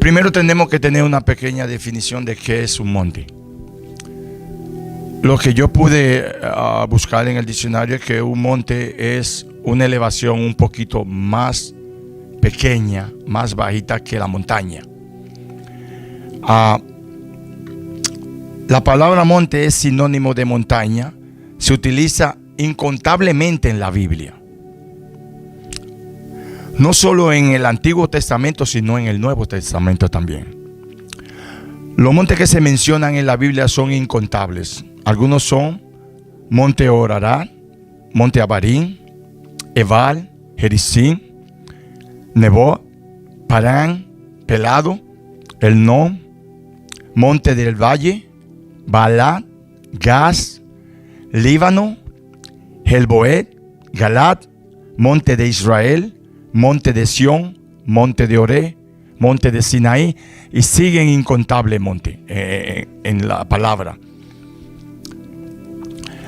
Primero tenemos que tener una pequeña definición de qué es un monte. Lo que yo pude buscar en el diccionario es que un monte es una elevación un poquito más pequeña, más bajita que la montaña. La palabra monte es sinónimo de montaña. Se utiliza incontablemente en la Biblia. No solo en el Antiguo Testamento, sino en el Nuevo Testamento también. Los montes que se mencionan en la Biblia son incontables. Algunos son Monte Ararat, Monte Abarim, Ebal, Gerizim, Nebo, Parán, Pelado, Hermón, Monte del Valle, Baalat, Gaz, Líbano, Helboet, Galat, Monte de Israel, Monte de Sión, Monte de Oré, Monte de Sinaí, y siguen incontables montes en la palabra.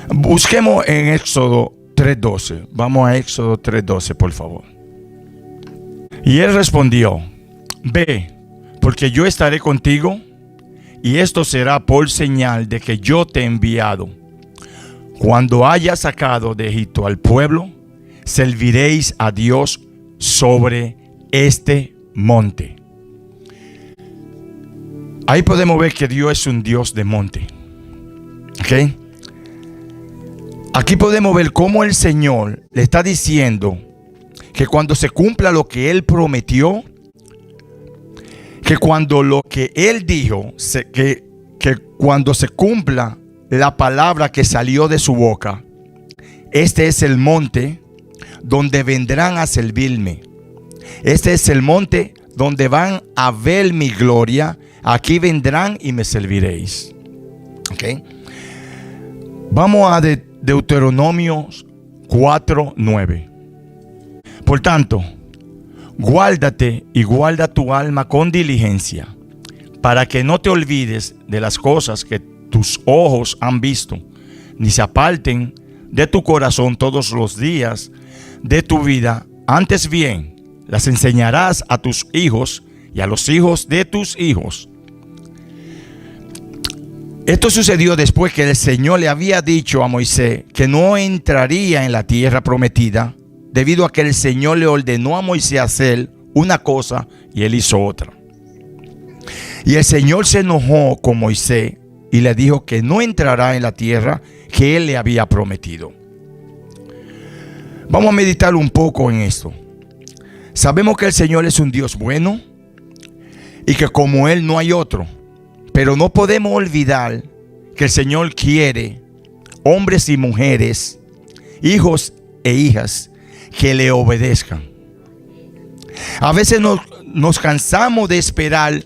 Busquemos en Éxodo 3:12. Vamos a Éxodo 3:12, por favor. Y él respondió: ve, porque yo estaré contigo, y esto será por señal de que yo te he enviado. Cuando haya sacado de Egipto al pueblo, serviréis a Dios sobre este monte. Ahí podemos ver que Dios es un Dios de monte. ¿Ok? Aquí podemos ver cómo el Señor le está diciendo que cuando se cumpla lo que Él prometió, que cuando lo que Él dijo, que cuando se cumpla la palabra que salió de su boca, este es el monte donde vendrán a servirme. Este es el monte donde van a ver mi gloria. Aquí vendrán y me serviréis. ¿Okay? Vamos a Deuteronomio 4:9. Por tanto, guárdate y guarda tu alma con diligencia, para que no te olvides de las cosas que tus ojos han visto, ni se aparten de tu corazón todos los días de tu vida. Antes bien, las enseñarás a tus hijos y a los hijos de tus hijos. Esto sucedió después que el Señor le había dicho a Moisés que no entraría en la tierra prometida, debido a que el Señor le ordenó a Moisés hacer una cosa y él hizo otra. Y el Señor se enojó con Moisés y le dijo que no entrará en la tierra que él le había prometido. Vamos a meditar un poco en esto. Sabemos que el Señor es un Dios bueno y que como Él no hay otro. Pero no podemos olvidar que el Señor quiere hombres y mujeres, hijos e hijas, que le obedezcan. A veces nos cansamos de esperar.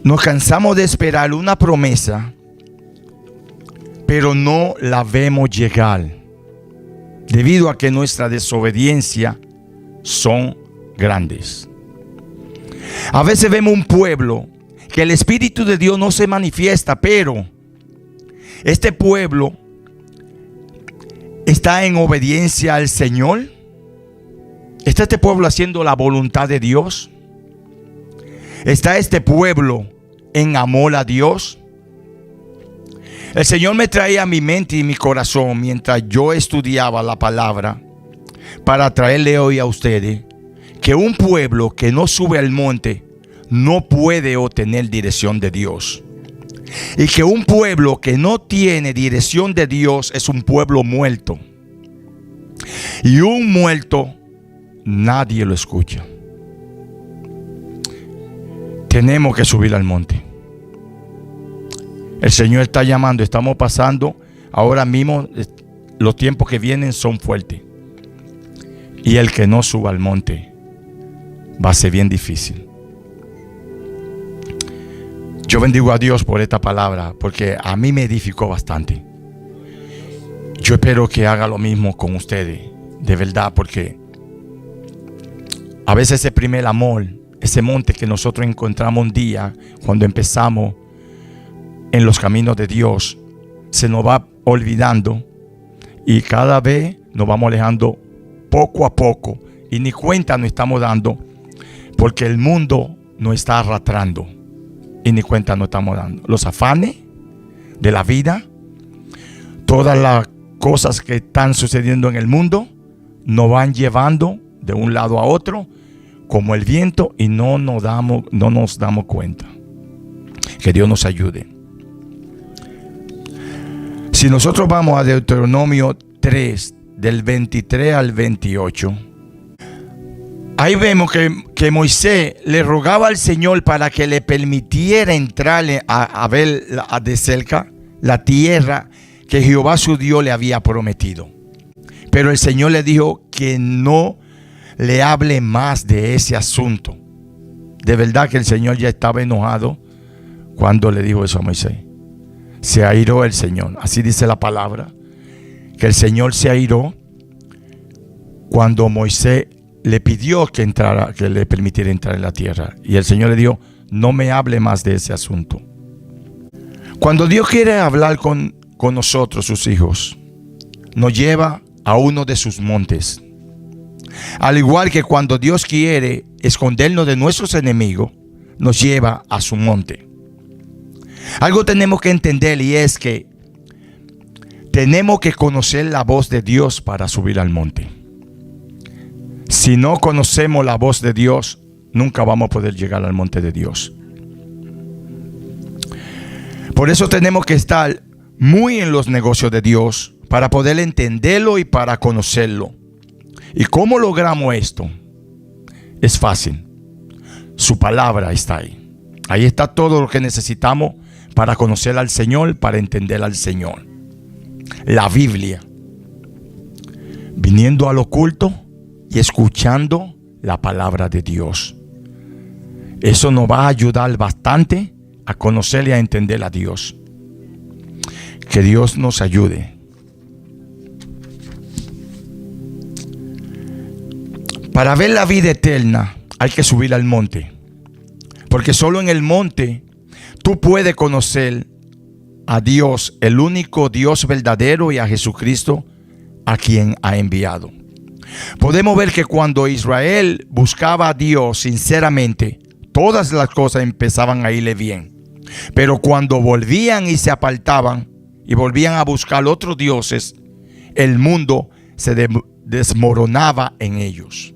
Nos cansamos de esperar una promesa, pero no la vemos llegar, debido a que nuestra desobediencia son grandes. A veces vemos un pueblo que el Espíritu de Dios no se manifiesta, pero este pueblo está en obediencia al Señor. ¿Está este pueblo haciendo la voluntad de Dios? ¿Está este pueblo en amor a Dios? El Señor me traía a mi mente y mi corazón mientras yo estudiaba la palabra para traerle hoy a ustedes que un pueblo que no sube al monte no puede obtener dirección de Dios. Y que un pueblo que no tiene dirección de Dios es un pueblo muerto. Y un muerto nadie lo escucha. Tenemos que subir al monte. El Señor está llamando. Estamos pasando ahora mismo. Los tiempos que vienen son fuertes. Y el que no suba al monte va a ser bien difícil. Yo bendigo a Dios por esta palabra, porque a mí me edificó bastante. Yo espero que haga lo mismo con ustedes, de verdad, porque a veces ese primer amor, ese monte que nosotros encontramos un día cuando empezamos en los caminos de Dios, se nos va olvidando y cada vez nos vamos alejando poco a poco y ni cuenta nos estamos dando, Porque el mundo nos está arrastrando y ni cuenta nos estamos dando. Los afanes de la vida, todas las cosas que están sucediendo en el mundo, nos van llevando de un lado a otro como el viento y no nos damos cuenta. Que Dios nos ayude. Si nosotros vamos a Deuteronomio 3, del 23 al 28, ahí vemos que Moisés le rogaba al Señor para que le permitiera entrarle a ver de cerca la tierra que Jehová su Dios le había prometido. Pero el Señor le dijo que no le hable más de ese asunto. De verdad que el Señor ya estaba enojado cuando le dijo eso a Moisés. Se airó el Señor. Así dice la palabra, que el Señor se airó cuando Moisés le pidió que le permitiera entrar en la tierra. Y el Señor le dijo: no me hable más de ese asunto. Cuando Dios quiere hablar con nosotros, sus hijos, nos lleva a uno de sus montes. Al igual que cuando Dios quiere escondernos de nuestros enemigos, nos lleva a su monte. Algo tenemos que entender, y es que tenemos que conocer la voz de Dios para subir al monte. Si no conocemos la voz de Dios, nunca vamos a poder llegar al monte de Dios. Por eso tenemos que estar muy en los negocios de Dios para poder entenderlo y para conocerlo. ¿Y cómo logramos esto? Es fácil. Su palabra está ahí. Ahí está todo lo que necesitamos para conocer al Señor, para entender al Señor. La Biblia. Viniendo al oculto y escuchando la palabra de Dios. Eso nos va a ayudar bastante a conocer y a entender a Dios. Que Dios nos ayude. Para ver la vida eterna hay que subir al monte. Porque solo en el monte tú puedes conocer a Dios, el único Dios verdadero, y a Jesucristo, a quien ha enviado. Podemos ver que cuando Israel buscaba a Dios sinceramente, todas las cosas empezaban a irle bien. Pero cuando volvían y se apartaban y volvían a buscar otros dioses, el mundo se desmoronaba en ellos.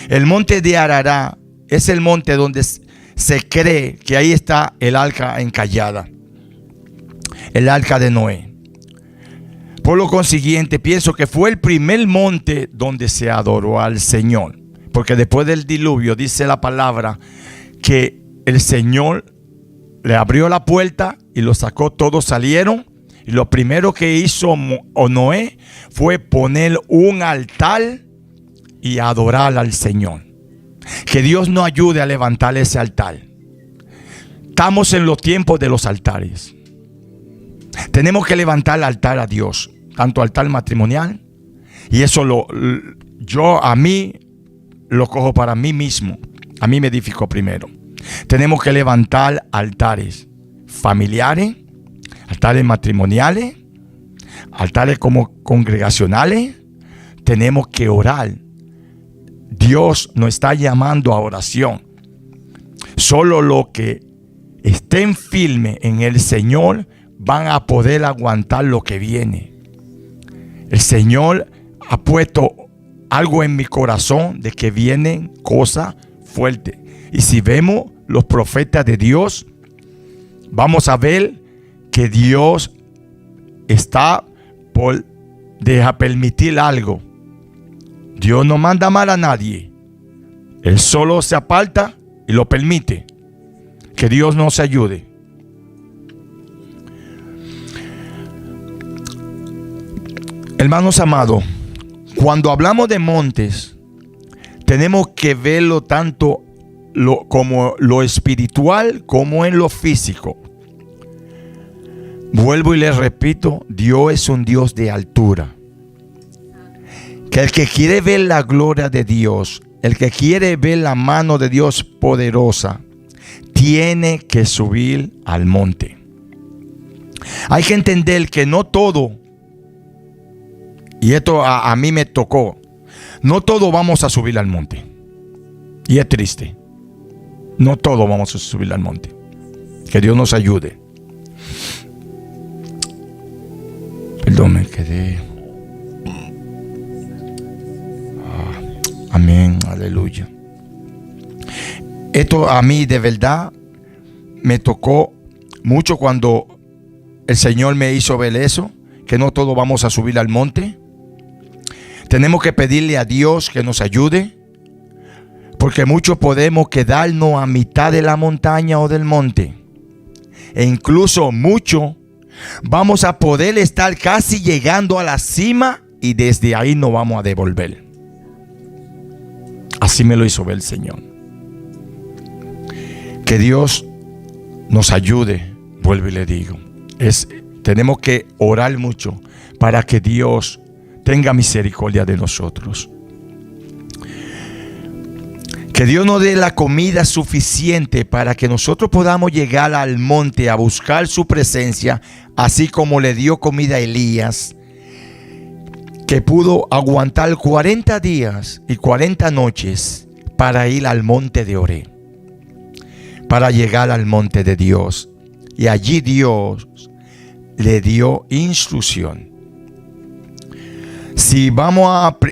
El monte de Arará es el monte donde se cree que ahí está el arca encallada, el arca de Noé. Por lo consiguiente, pienso que fue el primer monte donde se adoró al Señor. Porque después del diluvio dice la palabra que el Señor le abrió la puerta y los sacó, todos salieron. Y lo primero que hizo Noé fue poner un altar y adorar al Señor. Que Dios nos ayude a levantar ese altar. Estamos en los tiempos de los altares. Tenemos que levantar el altar a Dios, tanto altar matrimonial, y eso a mí lo cojo para mí mismo. A mí me edificó primero. Tenemos que levantar altares familiares, altares matrimoniales, altares como congregacionales. Tenemos que orar. Dios nos está llamando a oración. Solo los que estén firmes en el Señor van a poder aguantar lo que viene. El Señor ha puesto algo en mi corazón de que vienen cosas fuertes. Y si vemos los profetas de Dios, vamos a ver que Dios está por permitir algo. Dios no manda mal a nadie. Él solo se aparta y lo permite. Que Dios nos ayude. Hermanos amados, cuando hablamos de montes, tenemos que verlo tanto como lo espiritual como en lo físico. Vuelvo y les repito, Dios es un Dios de altura. Que el que quiere ver la gloria de Dios, el que quiere ver la mano de Dios poderosa, tiene que subir al monte. Hay que entender que no todo, y esto a mí me tocó, no todo vamos a subir al monte. Y es triste. No todos vamos a subir al monte. Que Dios nos ayude. Perdón, me quedé. Amén, aleluya. Esto a mí de verdad me tocó mucho cuando el Señor me hizo ver eso, que no todos vamos a subir al monte. Tenemos que pedirle a Dios que nos ayude, porque muchos podemos quedarnos a mitad de la montaña o del monte. E incluso muchos vamos a poder estar casi llegando a la cima y desde ahí nos vamos a devolver. Así me lo hizo ver el Señor. Que Dios nos ayude, vuelvo y le digo. Tenemos que orar mucho para que Dios tenga misericordia de nosotros. Que Dios nos dé la comida suficiente para que nosotros podamos llegar al monte a buscar su presencia, así como le dio comida a Elías, que pudo aguantar 40 días y 40 noches para ir al monte de Oré, para llegar al monte de Dios. Y allí Dios le dio instrucción. Si vamos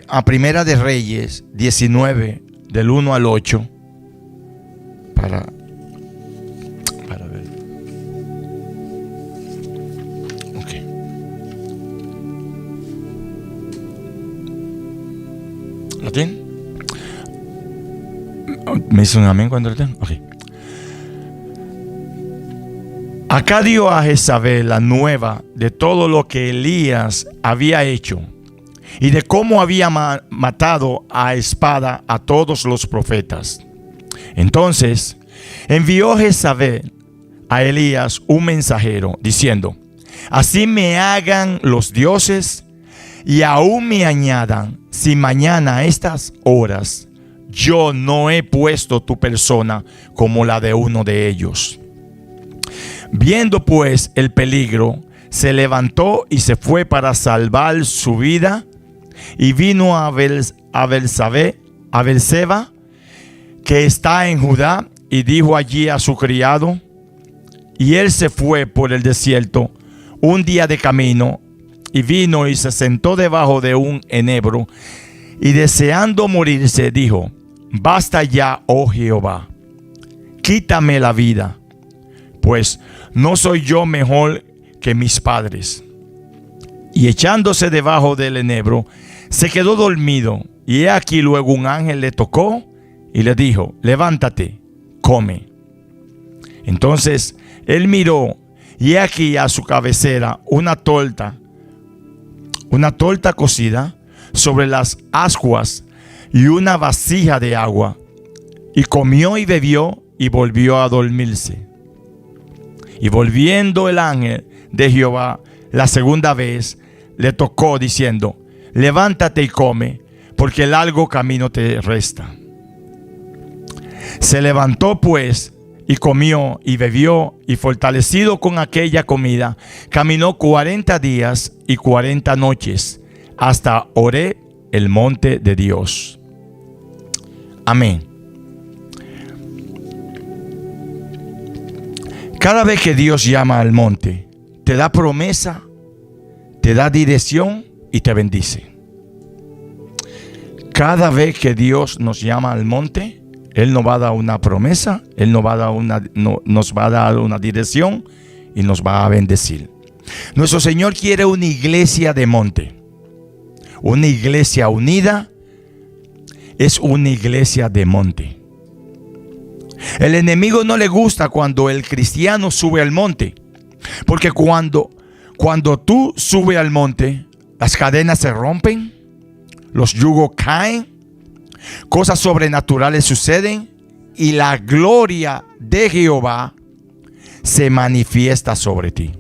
a Primera de Reyes 19, del 1 al 8, para ver. Ok. ¿Lo tienen? ¿Me hizo un amén cuando lo tienen? Ok. Acá dio a Jezabel la nueva de todo lo que Elías había hecho y de cómo había matado a espada a todos los profetas. Entonces envió Jezabel a Elías un mensajero diciendo: así me hagan los dioses y aún me añadan, si mañana a estas horas yo no he puesto tu persona como la de uno de ellos. Viendo pues el peligro, se levantó y se fue para salvar su vida, y vino a Beerseba, que está en Judá, y dijo allí a su criado. Y él se fue por el desierto un día de camino, y vino y se sentó debajo de un enebro, y deseando morirse dijo: basta ya, oh Jehová, quítame la vida, pues no soy yo mejor que mis padres. Y echándose debajo del enebro, se quedó dormido. Y he aquí luego un ángel le tocó y le dijo: levántate, come. Entonces él miró, y he aquí a su cabecera una torta cocida sobre las ascuas y una vasija de agua. Y comió y bebió y volvió a dormirse. Y volviendo el ángel de Jehová la segunda vez, le tocó diciendo: levántate y come, porque largo camino te resta. Se levantó pues y comió y bebió, y fortalecido con aquella comida, caminó 40 días y 40 noches hasta Oré, el monte de Dios. Amén. Cada vez que Dios llama al monte, te da promesa, te da dirección y te bendice. Cada vez que Dios nos llama al monte, Él nos va a dar una promesa, Él nos va a dar una dirección y nos va a bendecir. Nuestro Señor quiere una iglesia de monte. Una iglesia unida es una iglesia de monte. El enemigo no le gusta cuando el cristiano sube al monte, porque cuando tú subes al monte, las cadenas se rompen, los yugos caen, cosas sobrenaturales suceden y la gloria de Jehová se manifiesta sobre ti.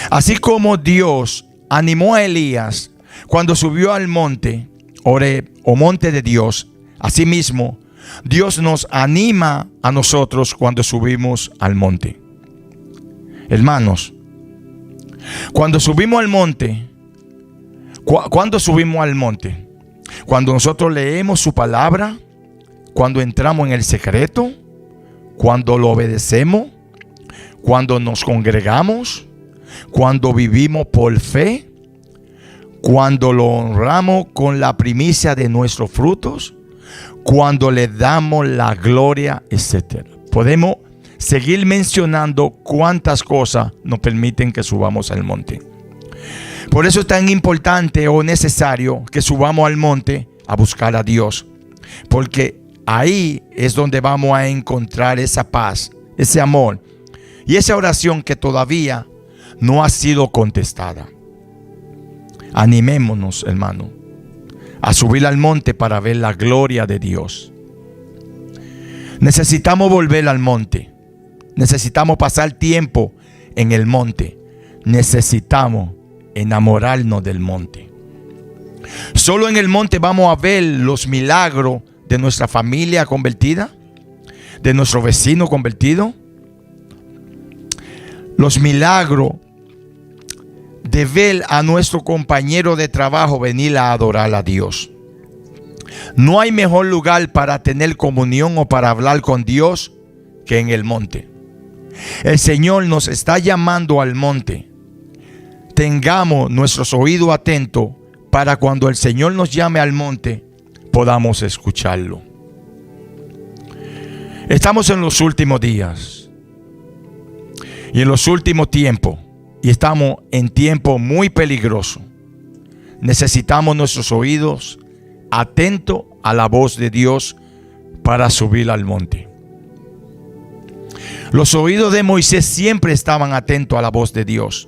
Así como Dios animó a Elías cuando subió al monte Oreb, o monte de Dios, asimismo Dios nos anima a nosotros cuando subimos al monte. Hermanos, cuando subimos al monte, cuando nosotros leemos su palabra, cuando entramos en el secreto, cuando lo obedecemos, cuando nos congregamos, cuando vivimos por fe, cuando lo honramos con la primicia de nuestros frutos, cuando le damos la gloria, etc. Podemos seguir mencionando cuántas cosas nos permiten que subamos al monte. Por eso es tan importante o necesario que subamos al monte a buscar a Dios, porque ahí es donde vamos a encontrar esa paz, ese amor y esa oración que todavía no ha sido contestada. Animémonos, hermano, a subir al monte para ver la gloria de Dios. Necesitamos volver al monte. Necesitamos pasar tiempo en el monte. Necesitamos enamorarnos del monte. Solo en el monte vamos a ver los milagros de nuestra familia convertida, de nuestro vecino convertido, los milagros de ver a nuestro compañero de trabajo venir a adorar a Dios. No hay mejor lugar para tener comunión o para hablar con Dios que en el monte. El Señor nos está llamando al monte. Tengamos nuestros oídos atentos para cuando el Señor nos llame al monte, podamos escucharlo. Estamos en los últimos días y en los últimos tiempos, y estamos en tiempo muy peligroso. Necesitamos nuestros oídos atentos a la voz de Dios para subir al monte. Los oídos de Moisés siempre estaban atentos a la voz de Dios,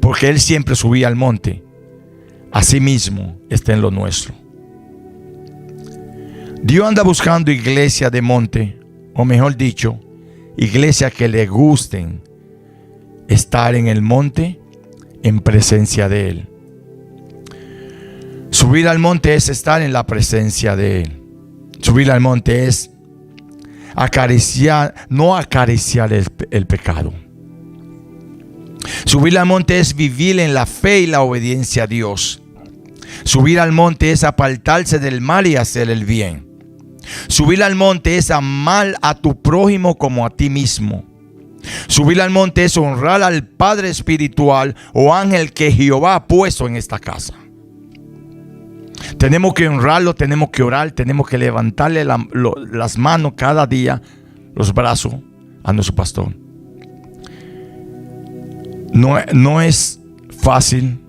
porque él siempre subía al monte. Asimismo está en lo nuestro. Dios anda buscando iglesia de monte, o mejor dicho, iglesia que le gusten estar en el monte en presencia de Él. Subir al monte es estar en la presencia de Él. Subir al monte es acariciar, no acariciar el pecado. Subir al monte es vivir en la fe y la obediencia a Dios. Subir al monte es apartarse del mal y hacer el bien. Subir al monte es amar a tu prójimo como a ti mismo. Subir al monte es honrar al Padre espiritual o ángel que Jehová ha puesto en esta casa. Tenemos que honrarlo, tenemos que orar, tenemos que levantarle las manos cada día, los brazos a nuestro pastor. No es fácil,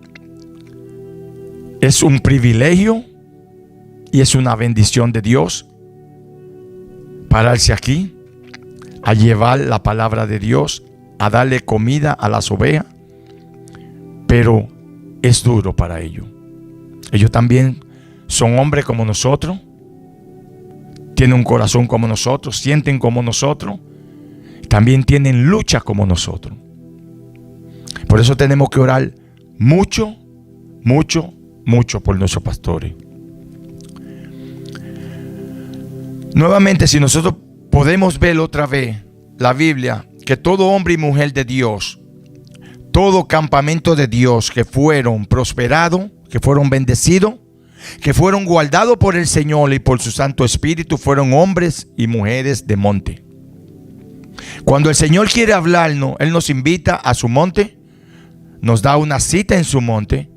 es un privilegio y es una bendición de Dios pararse aquí a llevar la palabra de Dios, a darle comida a las ovejas, pero es duro para ellos. Ellos también son hombres como nosotros, tienen un corazón como nosotros, sienten como nosotros, también tienen lucha como nosotros. Por eso tenemos que orar mucho, mucho, mucho por nuestros pastores. Nuevamente, si nosotros podemos ver otra vez la Biblia, que todo hombre y mujer de Dios, todo campamento de Dios que fueron prosperados, que fueron bendecidos, que fueron guardados por el Señor y por su Santo Espíritu, fueron hombres y mujeres de monte. Cuando el Señor quiere hablarnos, Él nos invita a su monte, nos da una cita en su monte.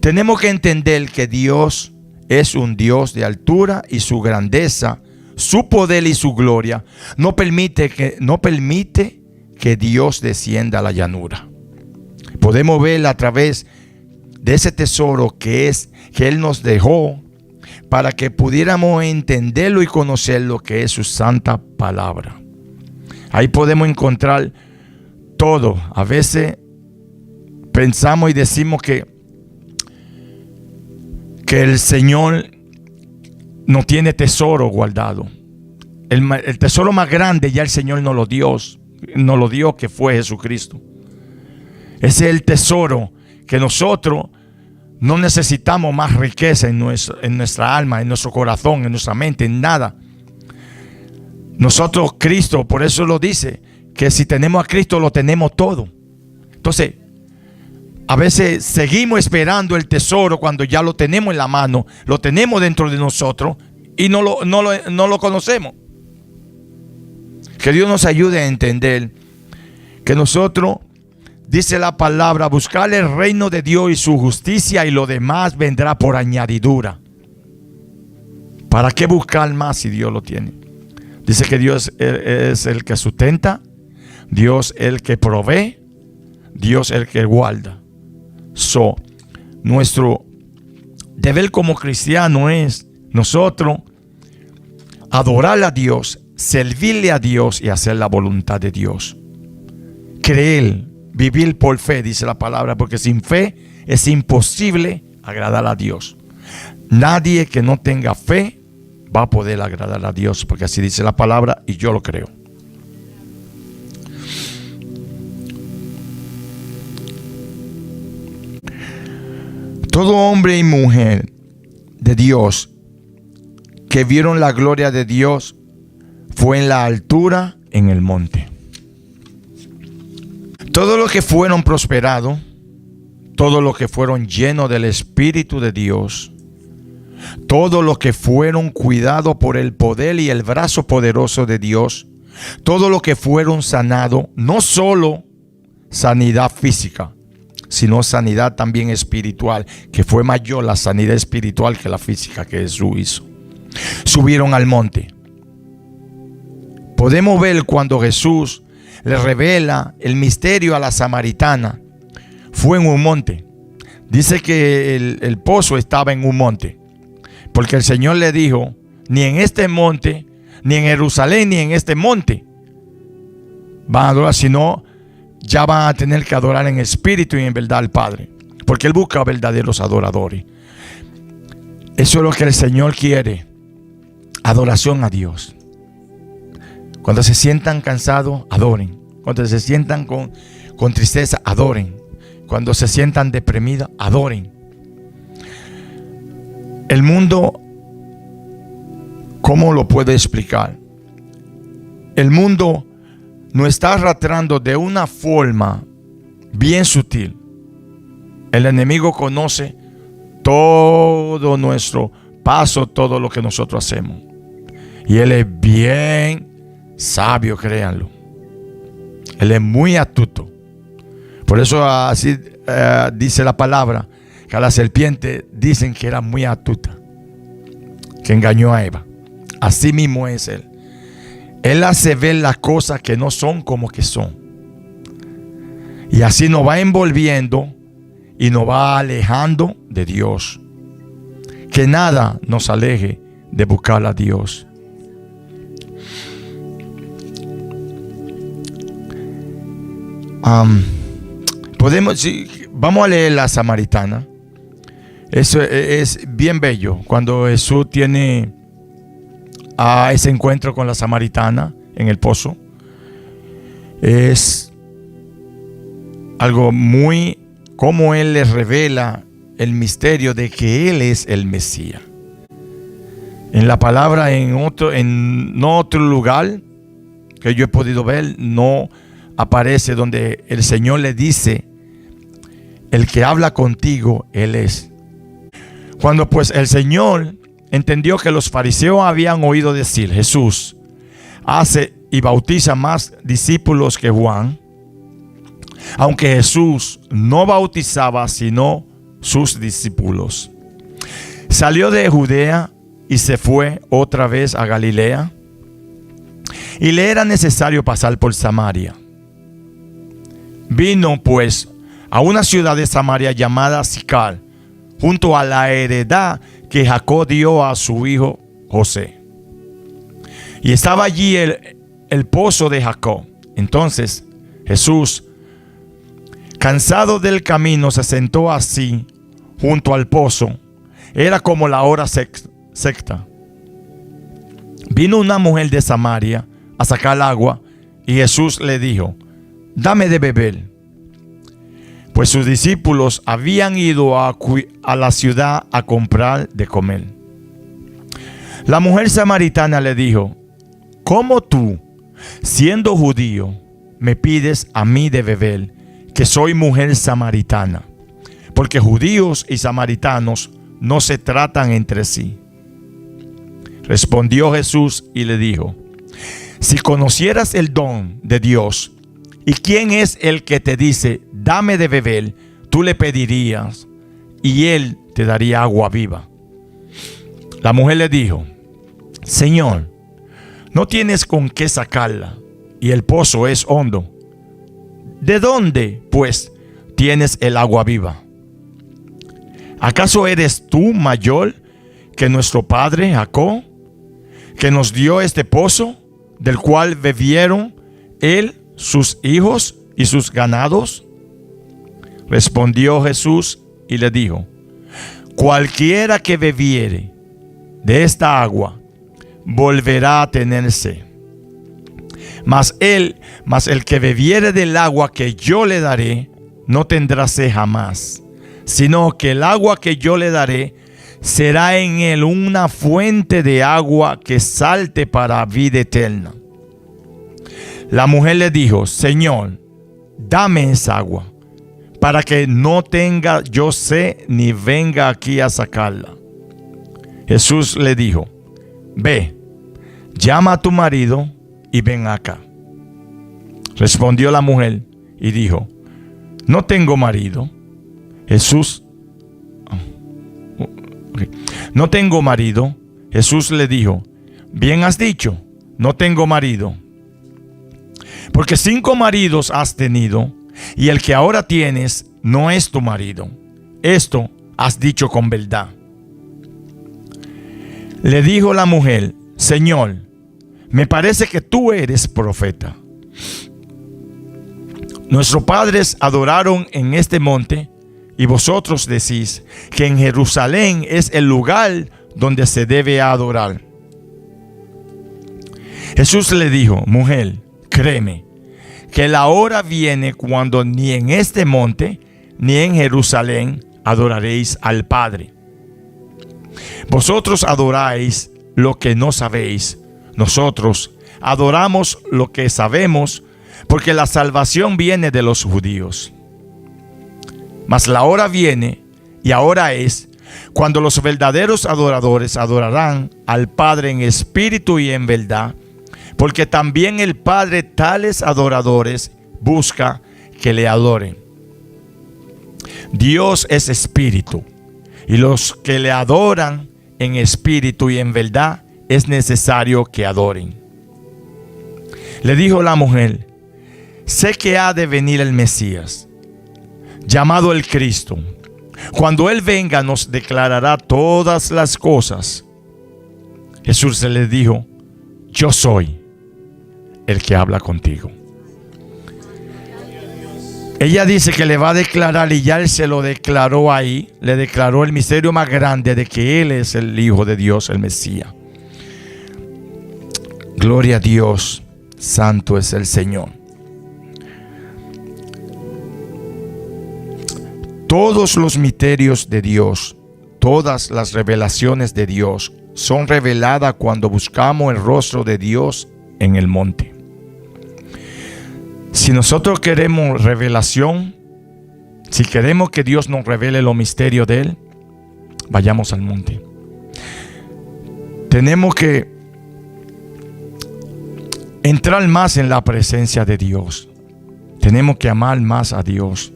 Tenemos que entender que Dios es un Dios de altura y su grandeza, su poder y su gloria no permite que Dios descienda a la llanura. Podemos ver a través de ese tesoro que Él nos dejó para que pudiéramos entenderlo y conocer lo que es su santa palabra. Ahí podemos encontrar todo. A veces pensamos y decimos que el Señor no tiene tesoro guardado. El tesoro más grande ya el Señor nos lo dio, que fue Jesucristo. Ese es el tesoro que nosotros no necesitamos más riqueza en nuestra alma, en nuestro corazón, en nuestra mente, en nada. Nosotros, Cristo, por eso lo dice, que si tenemos a Cristo lo tenemos todo. Entonces, a veces seguimos esperando el tesoro cuando ya lo tenemos en la mano, lo tenemos dentro de nosotros y no lo conocemos. Que Dios nos ayude a entender que nosotros, dice la palabra, buscar el reino de Dios y su justicia, y lo demás vendrá por añadidura. ¿Para qué buscar más si Dios lo tiene? Dice que Dios es el que sustenta, Dios el que provee, Dios el que guarda. Nuestro deber como cristiano es nosotros adorar a Dios, servirle a Dios y hacer la voluntad de Dios. Creer, vivir por fe, dice la palabra, porque sin fe es imposible agradar a Dios. Nadie que no tenga fe va a poder agradar a Dios, porque así dice la palabra y yo lo creo. Todo hombre y mujer de Dios que vieron la gloria de Dios fue en la altura, en el monte. Todos los que fueron prosperados, todos los que fueron llenos del Espíritu de Dios, todos los que fueron cuidados por el poder y el brazo poderoso de Dios, todos los que fueron sanados, no solo sanidad física, sino sanidad también espiritual, que fue mayor la sanidad espiritual que la física que Jesús hizo. Subieron al monte. Podemos ver cuando Jesús le revela el misterio a la samaritana. Fue en un monte. Dice que el pozo estaba en un monte, porque el Señor le dijo: ni en este monte, ni en Jerusalén, ni en este monte van a adorar, sino ya van a tener que adorar en espíritu y en verdad al Padre, porque Él busca verdaderos adoradores. Eso es lo que el Señor quiere: adoración a Dios. Cuando se sientan cansados, adoren. Cuando se sientan con tristeza, adoren. Cuando se sientan deprimidos, adoren. El mundo, ¿cómo lo puedo explicar? El mundo nos está arrastrando de una forma bien sutil. El enemigo conoce todo nuestro paso, todo lo que nosotros hacemos. Y él es bien sabio, créanlo. Él es muy astuto. Por eso así dice la palabra, que a la serpiente dicen que era muy astuta, que engañó a Eva. Así mismo es él. Él hace ver las cosas que no son como que son. Y así nos va envolviendo y nos va alejando de Dios. Que nada nos aleje de buscar a Dios. Vamos a leer la samaritana. Eso es bien bello. Cuando Jesús tiene ese encuentro con la samaritana en el pozo, es algo muy, como Él les revela el misterio de que Él es el Mesías. En la palabra, en otro lugar que yo he podido ver, no aparece donde el Señor le dice: el que habla contigo, Él es. Cuando pues el Señor entendió que los fariseos habían oído decir: Jesús hace y bautiza más discípulos que Juan, aunque Jesús no bautizaba sino sus discípulos, salió de Judea y se fue otra vez a Galilea, y le era necesario pasar por Samaria. Vino pues a una ciudad de Samaria llamada Sicar, junto a la heredad que Jacob dio a su hijo José. Y estaba allí el pozo de Jacob. Entonces Jesús, cansado del camino, se sentó así junto al pozo. Era como la hora sexta. Vino una mujer de Samaria a sacar agua, y Jesús le dijo: dame de beber. Pues sus discípulos habían ido a la ciudad a comprar de comer. La mujer samaritana le dijo: ¿cómo tú, siendo judío, me pides a mí de beber, que soy mujer samaritana? Porque judíos y samaritanos no se tratan entre sí. Respondió Jesús y le dijo: si conocieras el don de Dios y quién es el que te dice, dame de beber, tú le pedirías y él te daría agua viva. La mujer le dijo: Señor, no tienes con qué sacarla y el pozo es hondo. ¿De dónde, pues, tienes el agua viva? ¿Acaso eres tú mayor que nuestro padre Jacob, que nos dio este pozo, del cual bebieron él, sus hijos y sus ganados? Respondió Jesús y le dijo: cualquiera que bebiere de esta agua volverá a tener sed. Mas el que bebiere del agua que yo le daré no tendrá sed jamás, sino que el agua que yo le daré será en él una fuente de agua que salte para vida eterna. La mujer le dijo: Señor, dame esa agua, para que no tenga yo sed ni venga aquí a sacarla. Jesús le dijo: ve, llama a tu marido y ven acá. Respondió la mujer y dijo: no tengo marido. No tengo marido. Jesús le dijo: bien has dicho, no tengo marido. Porque 5 maridos has tenido, y el que ahora tienes no es tu marido. Esto has dicho con verdad. Le dijo la mujer: Señor, me parece que tú eres profeta. Nuestros padres adoraron en este monte, y vosotros decís que en Jerusalén es el lugar donde se debe adorar. Jesús le dijo: mujer, créeme, que la hora viene cuando ni en este monte ni en Jerusalén adoraréis al Padre. Vosotros adoráis lo que no sabéis. Nosotros adoramos lo que sabemos, porque la salvación viene de los judíos. Mas la hora viene, y ahora es, cuando los verdaderos adoradores adorarán al Padre en espíritu y en verdad, porque también el Padre tales adoradores busca que le adoren. Dios es espíritu, y los que le adoran en espíritu y en verdad es necesario que adoren. Le dijo la mujer: sé que ha de venir el Mesías, llamado el Cristo. Cuando Él venga nos declarará todas las cosas. Jesús le dijo: yo soy el que habla contigo. Ella dice que le va a declarar, y ya Él se lo declaró ahí. Le declaró el misterio más grande de que Él es el Hijo de Dios, el Mesías. Gloria a Dios, santo es el Señor. Todos los misterios de Dios, todas las revelaciones de Dios son reveladas cuando buscamos el rostro de Dios en el monte. Si nosotros queremos revelación, si queremos que Dios nos revele los misterios de Él, vayamos al monte. Tenemos que entrar más en la presencia de Dios. Tenemos que amar más a Dios.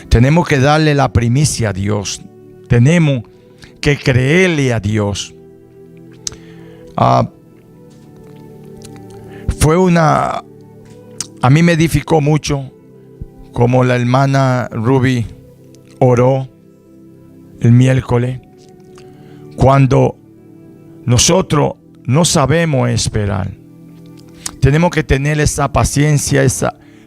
Tenemos que darle la primicia a Dios. Tenemos que creerle a Dios. A mí me edificó mucho como la hermana Ruby oró el miércoles, cuando nosotros no sabemos esperar. Tenemos que tener esa paciencia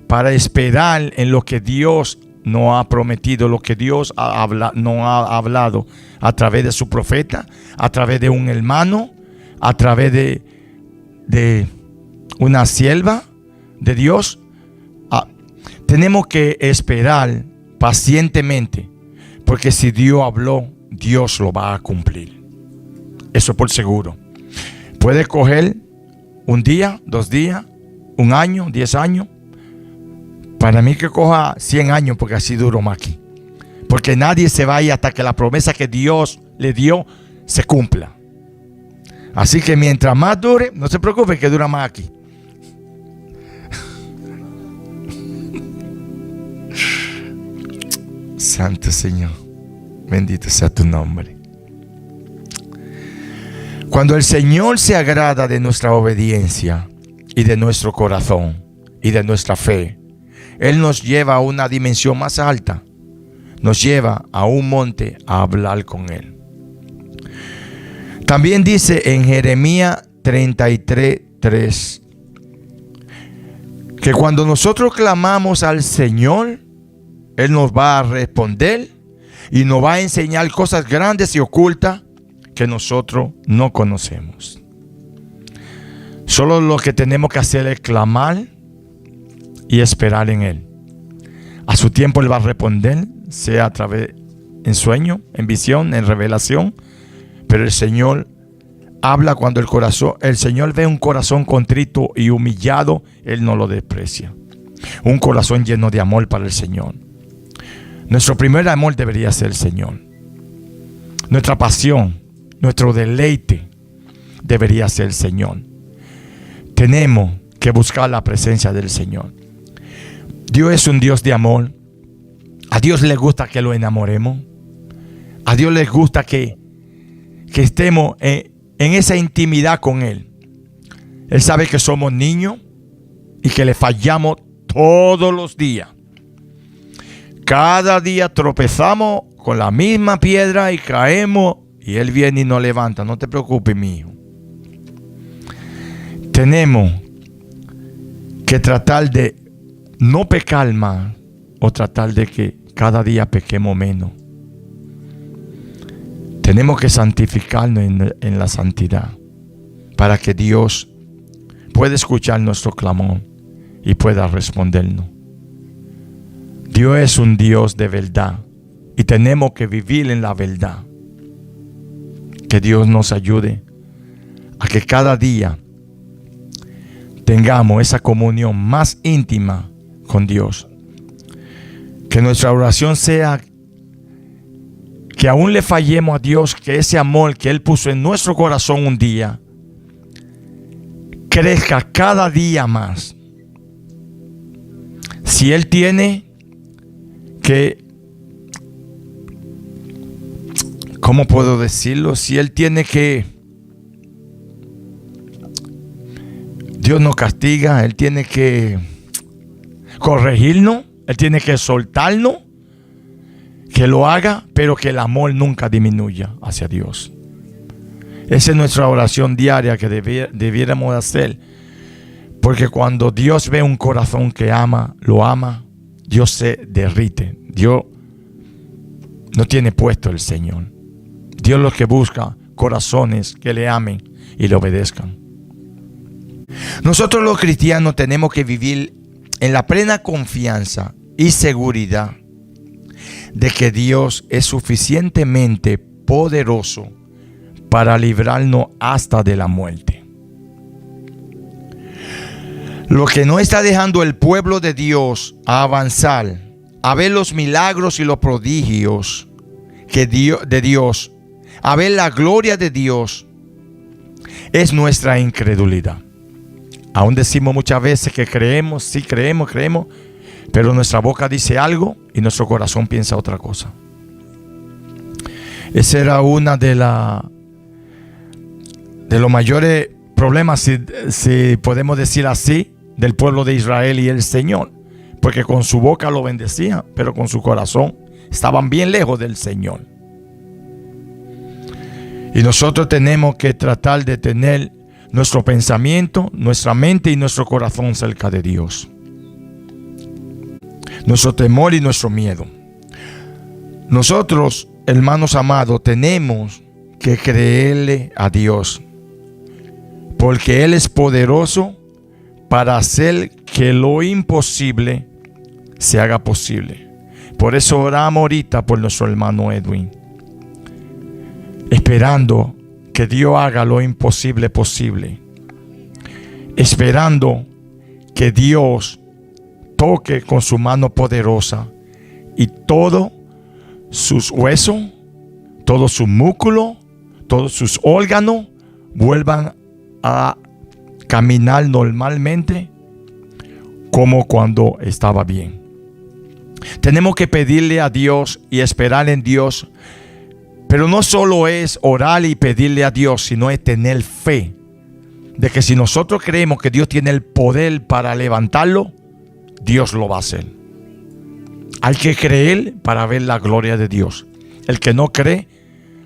para esperar en lo que Dios nos ha prometido, lo que Dios nos ha hablado a través de su profeta, a través de un hermano, a través de una sierva de Dios. Tenemos que esperar pacientemente, porque si Dios habló, Dios lo va a cumplir. Eso por seguro. Puede coger un día, 2 días, 1 año, 10 años. Para mí que coja 100 años, porque así duro más aquí. Porque nadie se vaya hasta que la promesa que Dios le dio se cumpla. Así que mientras más dure, no se preocupe que dura más aquí. Santo Señor, bendito sea tu nombre. Cuando el Señor se agrada de nuestra obediencia y de nuestro corazón y de nuestra fe, Él nos lleva a una dimensión más alta. Nos lleva a un monte a hablar con Él. También dice en Jeremías 33:3 que cuando nosotros clamamos al Señor, Él nos va a responder y nos va a enseñar cosas grandes y ocultas que nosotros no conocemos. Solo lo que tenemos que hacer es clamar y esperar en Él. A su tiempo Él va a responder, sea a través en sueño, en visión, en revelación. Pero el Señor habla cuando el Señor ve un corazón contrito y humillado, Él no lo desprecia. Un corazón lleno de amor para el Señor. Nuestro primer amor debería ser el Señor. Nuestra pasión, nuestro deleite debería ser el Señor. Tenemos que buscar la presencia del Señor. Dios es un Dios de amor. A Dios le gusta que lo enamoremos. A Dios le gusta que estemos en esa intimidad con Él. Él sabe que somos niños y que le fallamos todos los días. Cada día tropezamos con la misma piedra y caemos y Él viene y nos levanta. No te preocupes, mi hijo. Tenemos que tratar de no pecar más o tratar de que cada día pequemos menos. Tenemos que santificarnos en la santidad para que Dios pueda escuchar nuestro clamor y pueda respondernos. Dios es un Dios de verdad y tenemos que vivir en la verdad. Que Dios nos ayude a que cada día tengamos esa comunión más íntima con Dios. Que nuestra oración sea que aún le fallemos a Dios, que ese amor que Él puso en nuestro corazón un día crezca cada día más. Si Él tiene que, ¿cómo puedo decirlo? Si Él tiene que, Dios nos castiga, Él tiene que corregirnos, Él tiene que soltarnos, que lo haga, pero que el amor nunca disminuya hacia Dios. Esa es nuestra oración diaria que debiéramos hacer. Porque cuando Dios ve un corazón que ama, lo ama, Dios se derrite. Dios no tiene puesto el Señor. Dios lo que busca corazones que le amen y le obedezcan. Nosotros los cristianos tenemos que vivir en la plena confianza y seguridad de que Dios es suficientemente poderoso para librarnos hasta de la muerte. Lo que no está dejando el pueblo de Dios a avanzar, a ver los milagros y los prodigios de Dios, a ver la gloria de Dios, es nuestra incredulidad. Aún decimos muchas veces que creemos, sí creemos, pero nuestra boca dice algo y nuestro corazón piensa otra cosa. Ese era uno de los mayores problemas, si podemos decir así, del pueblo de Israel y el Señor. Porque con su boca lo bendecían, pero con su corazón estaban bien lejos del Señor. Y nosotros tenemos que tratar de tener nuestro pensamiento, nuestra mente y nuestro corazón cerca de Dios. Nuestro temor y nuestro miedo. Nosotros, hermanos amados, tenemos que creerle a Dios, porque Él es poderoso para hacer que lo imposible se haga posible. Por eso oramos ahorita por nuestro hermano Edwin, esperando que Dios haga lo imposible posible, esperando que Dios toque con su mano poderosa y todos sus huesos, todo su músculo, todos sus órganos vuelvan a caminar normalmente como cuando estaba bien. Tenemos que pedirle a Dios y esperar en Dios, pero no solo es orar y pedirle a Dios, sino es tener fe de que si nosotros creemos que Dios tiene el poder para levantarlo, Dios lo va a hacer. Hay que creer para ver la gloria de Dios. El que no cree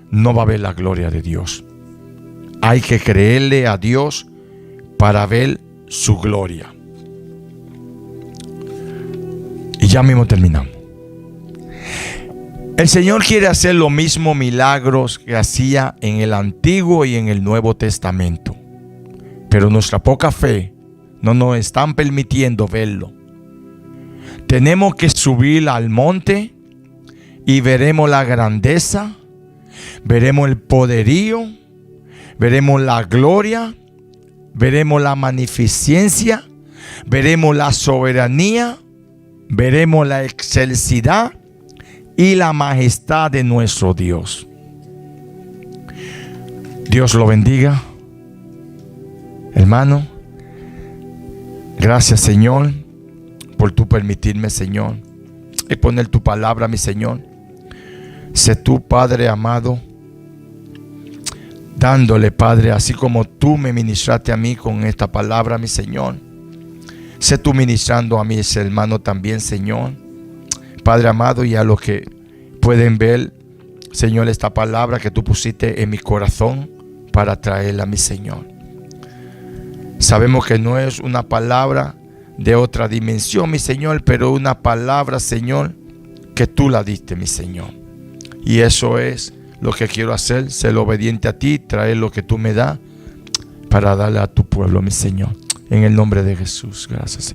no va a ver la gloria de Dios. Hay que creerle a Dios para ver su gloria. Y ya mismo terminamos. El Señor quiere hacer los mismos milagros que hacía en el Antiguo y en el Nuevo Testamento. Pero nuestra poca fe no nos están permitiendo verlo. Tenemos que subir al monte y veremos la grandeza, veremos el poderío, veremos la gloria, veremos la magnificencia, veremos la soberanía, veremos la excelsidad y la majestad de nuestro Dios. Dios lo bendiga. Hermano, gracias, Señor, por tu permitirme, Señor, y poner tu palabra, mi Señor. Sé tú, Padre amado, dándole, Padre, así como tú me ministraste a mí con esta palabra, mi Señor. Sé tú ministrando a mis hermanos también, Señor. Padre amado, y a los que pueden ver, Señor, esta palabra que tú pusiste en mi corazón para traerla a mi Señor. Sabemos que no es una palabra de otra dimensión, mi Señor, pero una palabra, Señor, que tú la diste, mi Señor. Y eso es lo que quiero hacer, ser obediente a ti, traer lo que tú me das para darle a tu pueblo, mi Señor. En el nombre de Jesús, gracias.